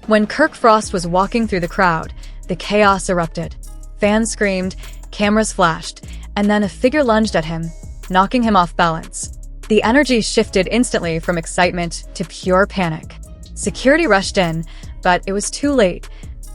When Kirk Frost was walking through the crowd, the chaos erupted. Fans screamed, cameras flashed, and then a figure lunged at him, knocking him off balance. The energy shifted instantly from excitement to pure panic. Security rushed in, but it was too late.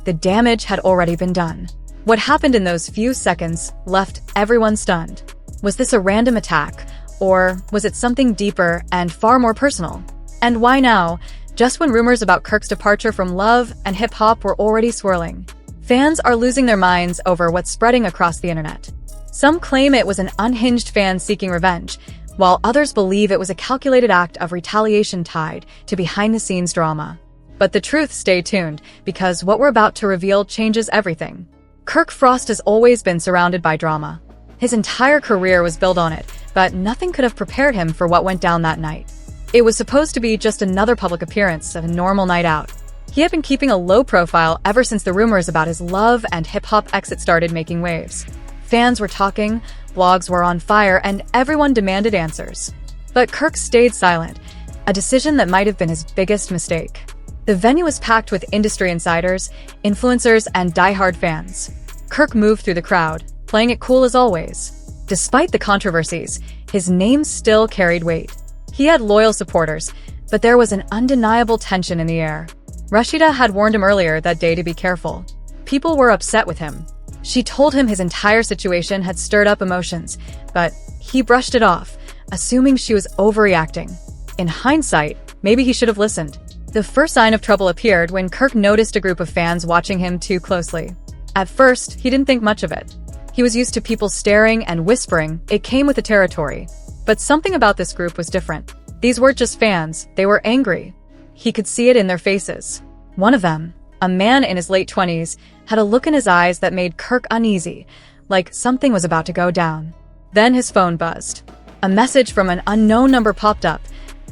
The damage had already been done. What happened in those few seconds left everyone stunned. Was this a random attack, or was it something deeper and far more personal? And why now, just when rumors about Kirk's departure from love and hip-hop were already swirling? Fans are losing their minds over what's spreading across the internet. Some claim it was an unhinged fan seeking revenge, while others believe it was a calculated act of retaliation tied to behind-the-scenes drama. But the truth, stay tuned, because what we're about to reveal changes everything. Kirk Frost has always been surrounded by drama. His entire career was built on it, but nothing could have prepared him for what went down that night. It was supposed to be just another public appearance of a normal night out. He had been keeping a low profile ever since the rumors about his love and hip-hop exit started making waves. Fans were talking, blogs were on fire, and everyone demanded answers. But Kirk stayed silent, a decision that might have been his biggest mistake. The venue was packed with industry insiders, influencers, and die-hard fans. Kirk moved through the crowd, playing it cool as always. Despite the controversies, his name still carried weight. He had loyal supporters, but there was an undeniable tension in the air. Rashida had warned him earlier that day to be careful. People were upset with him. She told him his entire situation had stirred up emotions, but he brushed it off, assuming she was overreacting. In hindsight, maybe he should have listened. The first sign of trouble appeared when Kirk noticed a group of fans watching him too closely. At first, he didn't think much of it. He was used to people staring and whispering. It came with the territory. But something about this group was different. These weren't just fans, they were angry. He could see it in their faces. One of them, a man in his late 20s, had a look in his eyes that made Kirk uneasy, like something was about to go down. Then his phone buzzed. A message from an unknown number popped up.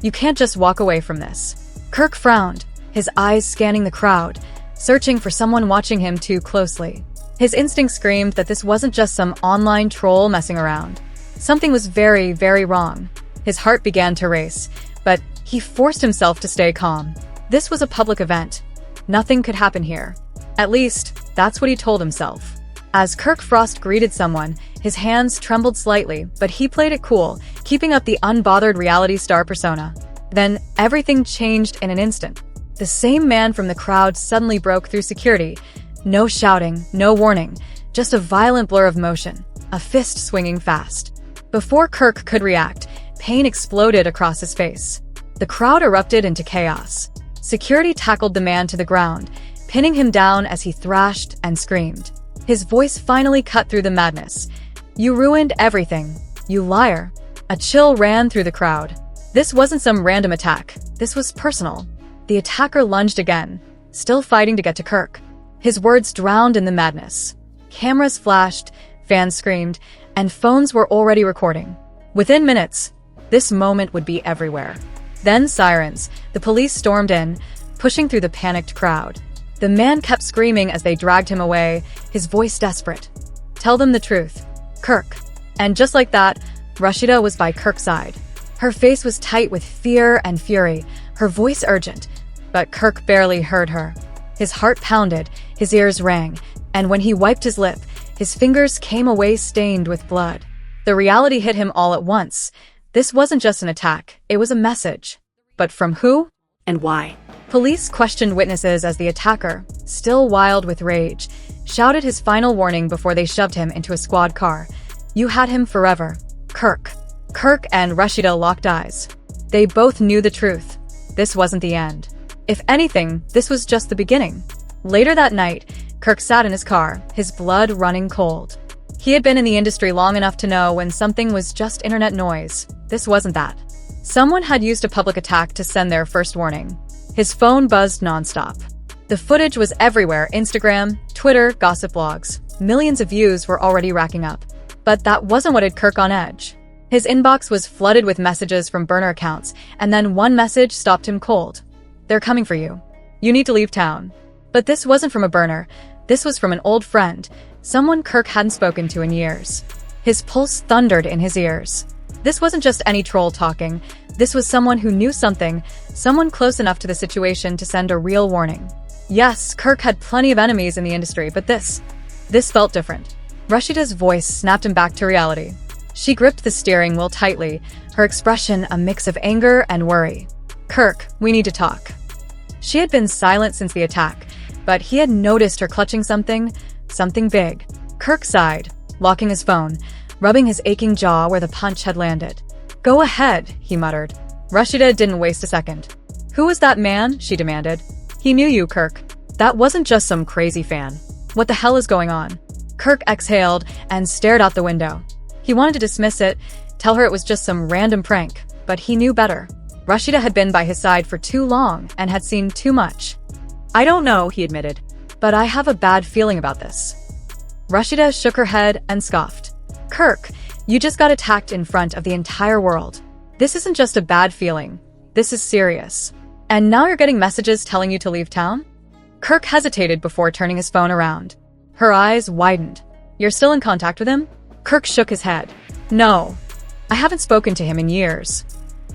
"You can't just walk away from this." Kirk frowned, his eyes scanning the crowd, searching for someone watching him too closely. His instinct screamed that this wasn't just some online troll messing around. Something was very, very wrong. His heart began to race, but he forced himself to stay calm. This was a public event. Nothing could happen here. At least, that's what he told himself. As Kirk Frost greeted someone, his hands trembled slightly, but he played it cool, keeping up the unbothered reality star persona. Then, everything changed in an instant. The same man from the crowd suddenly broke through security. No shouting, no warning, just a violent blur of motion, a fist swinging fast. Before Kirk could react, pain exploded across his face. The crowd erupted into chaos. Security tackled the man to the ground, pinning him down as he thrashed and screamed. His voice finally cut through the madness. "You ruined everything, you liar." A chill ran through the crowd. This wasn't some random attack. This was personal. The attacker lunged again, still fighting to get to Kirk. His words drowned in the madness. Cameras flashed, fans screamed, and phones were already recording. Within minutes, this moment would be everywhere. Then sirens. The police stormed in, pushing through the panicked crowd. The man kept screaming as they dragged him away, his voice desperate. "Tell them the truth, Kirk." And just like that, Rashida was by Kirk's side. Her face was tight with fear and fury, her voice urgent, but Kirk barely heard her. His heart pounded, his ears rang, and when he wiped his lip, his fingers came away stained with blood. The reality hit him all at once. This wasn't just an attack, it was a message. But from who? And why? Police questioned witnesses as the attacker, still wild with rage, shouted his final warning before they shoved him into a squad car. "You had him forever, Kirk." Kirk and Rashida locked eyes. They both knew the truth. This wasn't the end. If anything, this was just the beginning. Later that night, Kirk sat in his car, his blood running cold. He had been in the industry long enough to know when something was just internet noise. This wasn't that. Someone had used a public attack to send their first warning. His phone buzzed nonstop. The footage was everywhere: Instagram, Twitter, gossip blogs. Millions of views were already racking up. But that wasn't what had Kirk on edge. His inbox was flooded with messages from burner accounts, and then one message stopped him cold. "They're coming for you. You need to leave town." But this wasn't from a burner. This was from an old friend, someone Kirk hadn't spoken to in years. His pulse thundered in his ears. This wasn't just any troll talking. This was someone who knew something, someone close enough to the situation to send a real warning. Yes, Kirk had plenty of enemies in the industry, but this felt different. Rashida's voice snapped him back to reality. She gripped the steering wheel tightly, her expression a mix of anger and worry. Kirk, we need to talk. She had been silent since the attack, but he had noticed her clutching something big. Kirk sighed, locking his phone, rubbing his aching jaw where the punch had landed. Go ahead, he muttered. Rashida didn't waste a second. Who was that man? She demanded. He knew you, Kirk. That wasn't just some crazy fan. What the hell is going on? Kirk exhaled and stared out the window. He wanted to dismiss it, tell her it was just some random prank, but he knew better. Rashida had been by his side for too long and had seen too much. I don't know, he admitted, but I have a bad feeling about this. Rashida shook her head and scoffed. Kirk, you just got attacked in front of the entire world. This isn't just a bad feeling. This is serious. And now you're getting messages telling you to leave town? Kirk hesitated before turning his phone around. Her eyes widened. You're still in contact with him? Kirk shook his head. No, I haven't spoken to him in years.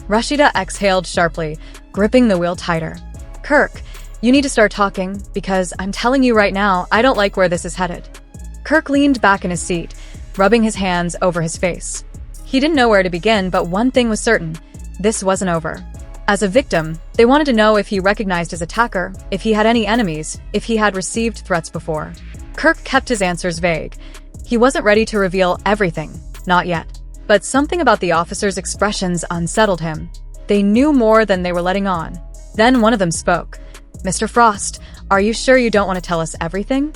Rashida exhaled sharply, gripping the wheel tighter. Kirk, you need to start talking, because I'm telling you right now, I don't like where this is headed. Kirk leaned back in his seat, rubbing his hands over his face. He didn't know where to begin, but one thing was certain. This wasn't over. As a victim, they wanted to know if he recognized his attacker, if he had any enemies, if he had received threats before. Kirk kept his answers vague. He wasn't ready to reveal everything, not yet. But something about the officers' expressions unsettled him. They knew more than they were letting on. Then one of them spoke. Mr. Frost, are you sure you don't want to tell us everything?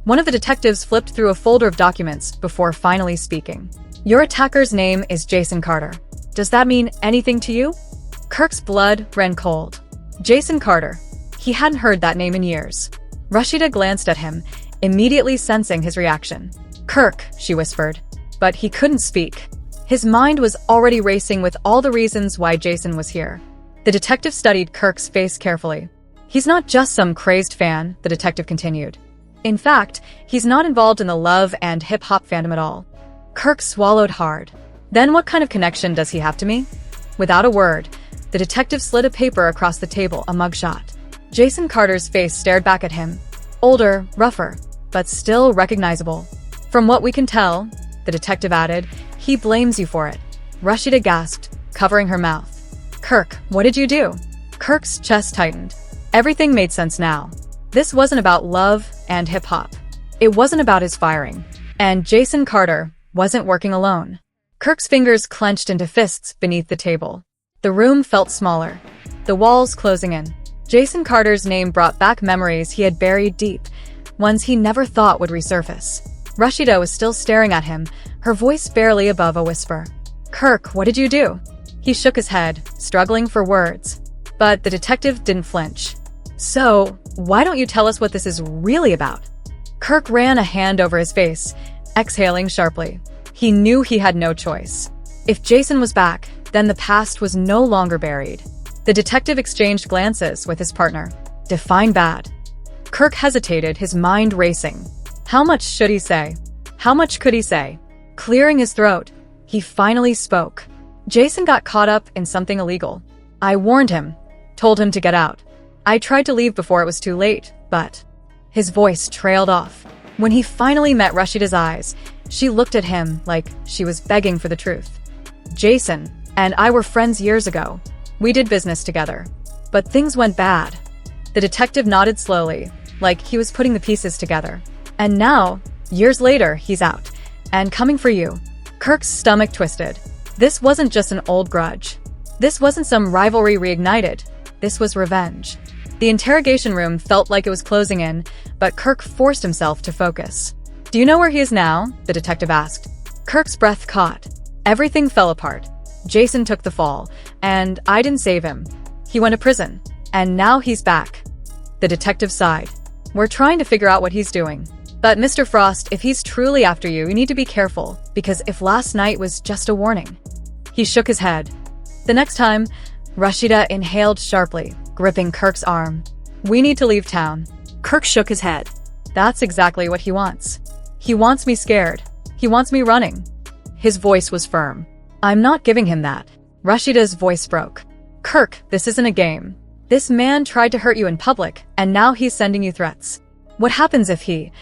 One of the detectives flipped through a folder of documents before finally speaking. Your attacker's name is Jason Carter. Does that mean anything to you? Kirk's blood ran cold. Jason Carter. He hadn't heard that name in years. Rashida glanced at him, immediately sensing his reaction. Kirk, she whispered. But he couldn't speak. His mind was already racing with all the reasons why Jason was here. The detective studied Kirk's face carefully. He's not just some crazed fan, the detective continued. In fact, he's not involved in the love and hip-hop fandom at all. Kirk swallowed hard. Then what kind of connection does he have to me? Without a word, the detective slid a paper across the table, a mugshot. Jason Carter's face stared back at him. Older, rougher, but still recognizable. From what we can tell, the detective added, he blames you for it. Rashida gasped, covering her mouth. Kirk, what did you do? Kirk's chest tightened. Everything made sense now. This wasn't about love and hip-hop. It wasn't about his firing. And Jason Carter wasn't working alone. Kirk's fingers clenched into fists beneath the table. The room felt smaller, the walls closing in. Jason Carter's name brought back memories he had buried deep, ones he never thought would resurface. Rashida was still staring at him, her voice barely above a whisper. Kirk, what did you do? He shook his head, struggling for words. But the detective didn't flinch. So, why don't you tell us what this is really about? Kirk ran a hand over his face, exhaling sharply. He knew he had no choice. If Jason was back, then the past was no longer buried. The detective exchanged glances with his partner. Define bad. Kirk hesitated, his mind racing. How much should he say? How much could he say? Clearing his throat, he finally spoke. Jason got caught up in something illegal. I warned him, told him to get out. I tried to leave before it was too late, but... His voice trailed off. When he finally met Rashida's eyes, she looked at him like she was begging for the truth. Jason and I were friends years ago. We did business together. But things went bad. The detective nodded slowly, like he was putting the pieces together. And now, years later, he's out. And coming for you. Kirk's stomach twisted. This wasn't just an old grudge. This wasn't some rivalry reignited. This was revenge. The interrogation room felt like it was closing in, but Kirk forced himself to focus. Do you know where he is now? The detective asked. Kirk's breath caught. Everything fell apart. Jason took the fall, and I didn't save him. He went to prison, and now he's back. The detective sighed. We're trying to figure out what he's doing. But Mr. Frost, if he's truly after you, you need to be careful, because if last night was just a warning. He shook his head. The next time, Rashida inhaled sharply, gripping Kirk's arm. We need to leave town. Kirk shook his head. That's exactly what he wants. He wants me scared. He wants me running. His voice was firm. I'm not giving him that. Rashida's voice broke. Kirk, this isn't a game. This man tried to hurt you in public, and now he's sending you threats. What happens if he...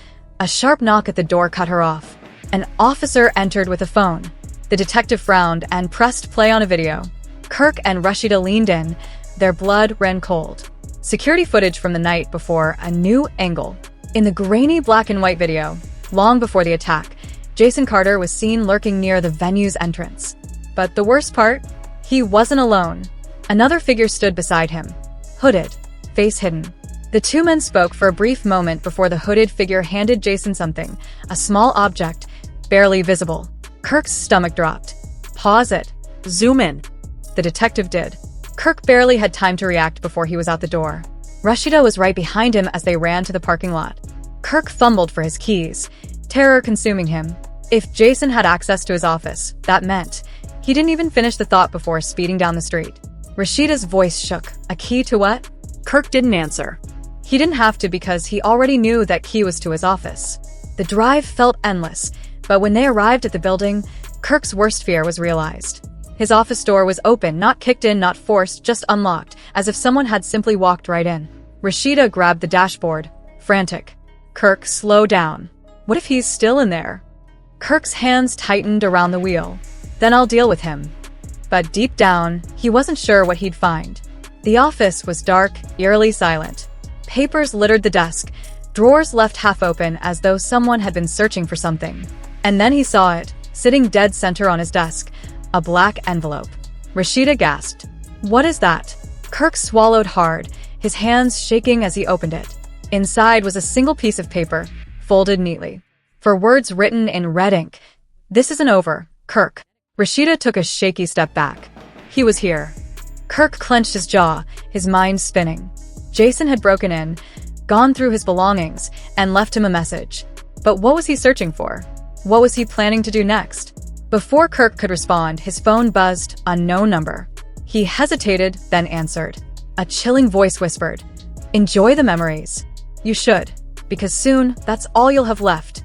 A sharp knock at the door cut her off. An officer entered with a phone. The detective frowned and pressed play on a video. Kirk and Rashida leaned in. Their blood ran cold. Security footage from the night before, a new angle. In the grainy black and white video, long before the attack, Jason Carter was seen lurking near the venue's entrance. But the worst part? He wasn't alone. Another figure stood beside him. Hooded, face hidden. The two men spoke for a brief moment before the hooded figure handed Jason something, a small object, barely visible. Kirk's stomach dropped. Pause it. Zoom in. The detective did. Kirk barely had time to react before he was out the door. Rashida was right behind him as they ran to the parking lot. Kirk fumbled for his keys, terror consuming him. If Jason had access to his office, that meant... He didn't even finish the thought before speeding down the street. Rashida's voice shook. A key to what? Kirk didn't answer. He didn't have to because he already knew that key was to his office. The drive felt endless, but when they arrived at the building, Kirk's worst fear was realized. His office door was open, not kicked in, not forced, just unlocked, as if someone had simply walked right in. Rashida grabbed the dashboard, frantic. Kirk, slow down. What if he's still in there? Kirk's hands tightened around the wheel. Then I'll deal with him. But deep down, he wasn't sure what he'd find. The office was dark, eerily silent. Papers littered the desk, drawers left half open as though someone had been searching for something. And then he saw it, sitting dead center on his desk, a black envelope. Rashida gasped. What is that? Kirk swallowed hard, his hands shaking as he opened it. Inside was a single piece of paper, folded neatly. For words written in red ink. This isn't over, Kirk. Rashida took a shaky step back. He was here. Kirk clenched his jaw, his mind spinning. Jason had broken in, gone through his belongings, and left him a message. But what was he searching for? What was he planning to do next? Before Kirk could respond, his phone buzzed, unknown number. He hesitated, then answered. A chilling voice whispered, "Enjoy the memories. You should, because soon, that's all you'll have left."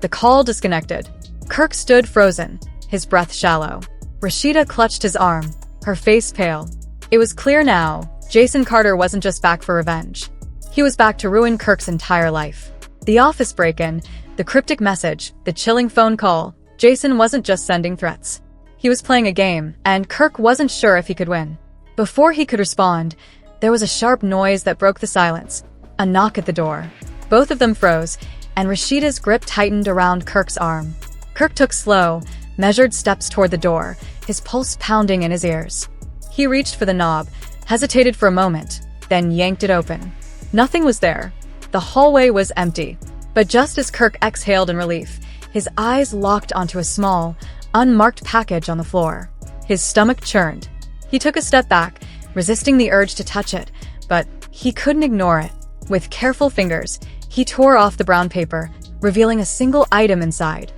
The call disconnected. Kirk stood frozen, his breath shallow. Rashida clutched his arm, her face pale. It was clear now, Jason Carter wasn't just back for revenge. He was back to ruin Kirk's entire life. The office break-in, the cryptic message, the chilling phone call. Jason wasn't just sending threats. He was playing a game, and Kirk wasn't sure if he could win. Before he could respond, there was a sharp noise that broke the silence. A knock at the door. Both of them froze, and Rashida's grip tightened around Kirk's arm. Kirk took slow, measured steps toward the door, his pulse pounding in his ears. He reached for the knob, hesitated for a moment, then yanked it open. Nothing was there. The hallway was empty. But just as Kirk exhaled in relief, his eyes locked onto a small, unmarked package on the floor. His stomach churned. He took a step back, resisting the urge to touch it, but he couldn't ignore it. With careful fingers, he tore off the brown paper, revealing a single item inside.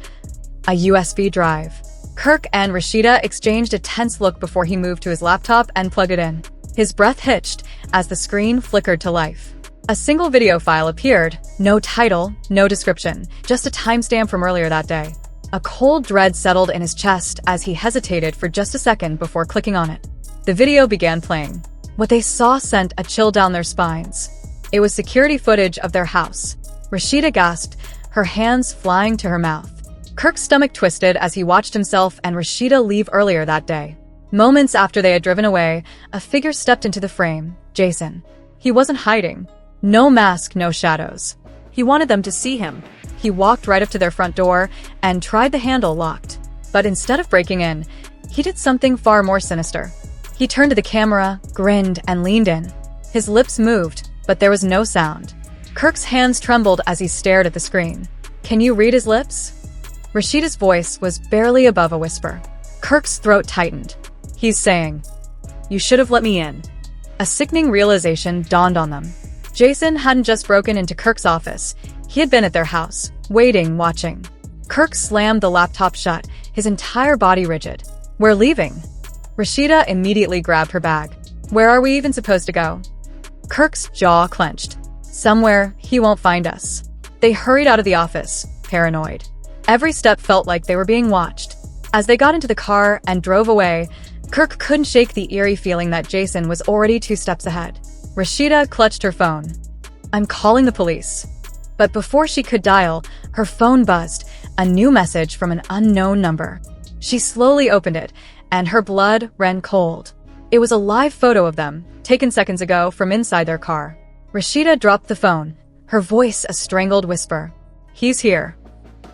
A USB drive. Kirk and Rashida exchanged a tense look before he moved to his laptop and plugged it in. His breath hitched as the screen flickered to life. A single video file appeared, no title, no description, just a timestamp from earlier that day. A cold dread settled in his chest as he hesitated for just a second before clicking on it. The video began playing. What they saw sent a chill down their spines. It was security footage of their house. Rashida gasped, her hands flying to her mouth. Kirk's stomach twisted as he watched himself and Rashida leave earlier that day. Moments after they had driven away, a figure stepped into the frame, Jason. He wasn't hiding. No mask, no shadows. He wanted them to see him. He walked right up to their front door and tried the handle locked. But instead of breaking in, he did something far more sinister. He turned to the camera, grinned, and leaned in. His lips moved, but there was no sound. Kirk's hands trembled as he stared at the screen. Can you read his lips? Rashida's voice was barely above a whisper. Kirk's throat tightened. He's saying, "You should have let me in." A sickening realization dawned on them. Jason hadn't just broken into Kirk's office. He had been at their house, waiting, watching. Kirk slammed the laptop shut, his entire body rigid. "We're leaving." Rashida immediately grabbed her bag. "Where are we even supposed to go?" Kirk's jaw clenched. "Somewhere he won't find us." They hurried out of the office, paranoid. Every step felt like they were being watched. As they got into the car and drove away, Kirk couldn't shake the eerie feeling that Jason was already 2 steps ahead. Rashida clutched her phone. "I'm calling the police." But before she could dial, her phone buzzed, a new message from an unknown number. She slowly opened it, and her blood ran cold. It was a live photo of them, taken seconds ago from inside their car. Rashida dropped the phone, her voice a strangled whisper. "He's here."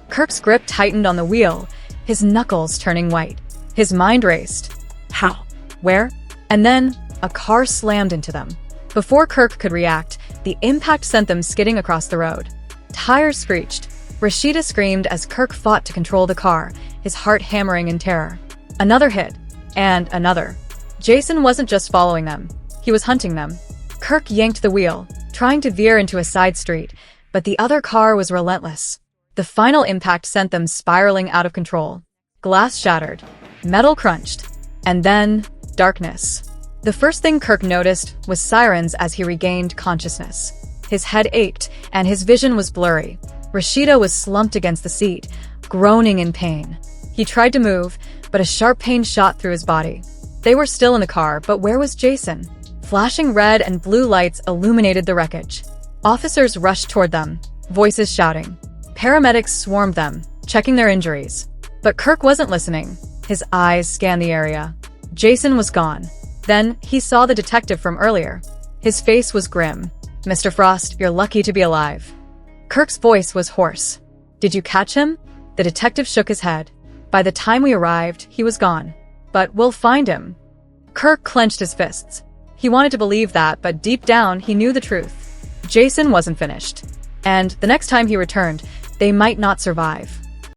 Kirk's grip tightened on the wheel, his knuckles turning white. His mind raced. How? Where? And then, a car slammed into them. Before Kirk could react, the impact sent them skidding across the road. Tires screeched. Rashida screamed as Kirk fought to control the car, his heart hammering in terror. Another hit. And another. Jason wasn't just following them. He was hunting them. Kirk yanked the wheel, trying to veer into a side street, but the other car was relentless. The final impact sent them spiraling out of control. Glass shattered. Metal crunched. And then, darkness. The first thing Kirk noticed was sirens as he regained consciousness. His head ached, and his vision was blurry. Rashida was slumped against the seat, groaning in pain. He tried to move, but a sharp pain shot through his body. They were still in the car, but where was Jason? Flashing red and blue lights illuminated the wreckage. Officers rushed toward them, voices shouting. Paramedics swarmed them, checking their injuries. But Kirk wasn't listening. His eyes scanned the area. Jason was gone. Then, he saw the detective from earlier. His face was grim. "Mr. Frost, you're lucky to be alive." Kirk's voice was hoarse. "Did you catch him?" The detective shook his head. "By the time we arrived, he was gone. But we'll find him." Kirk clenched his fists. He wanted to believe that, but deep down, he knew the truth. Jason wasn't finished. And the next time he returned, they might not survive.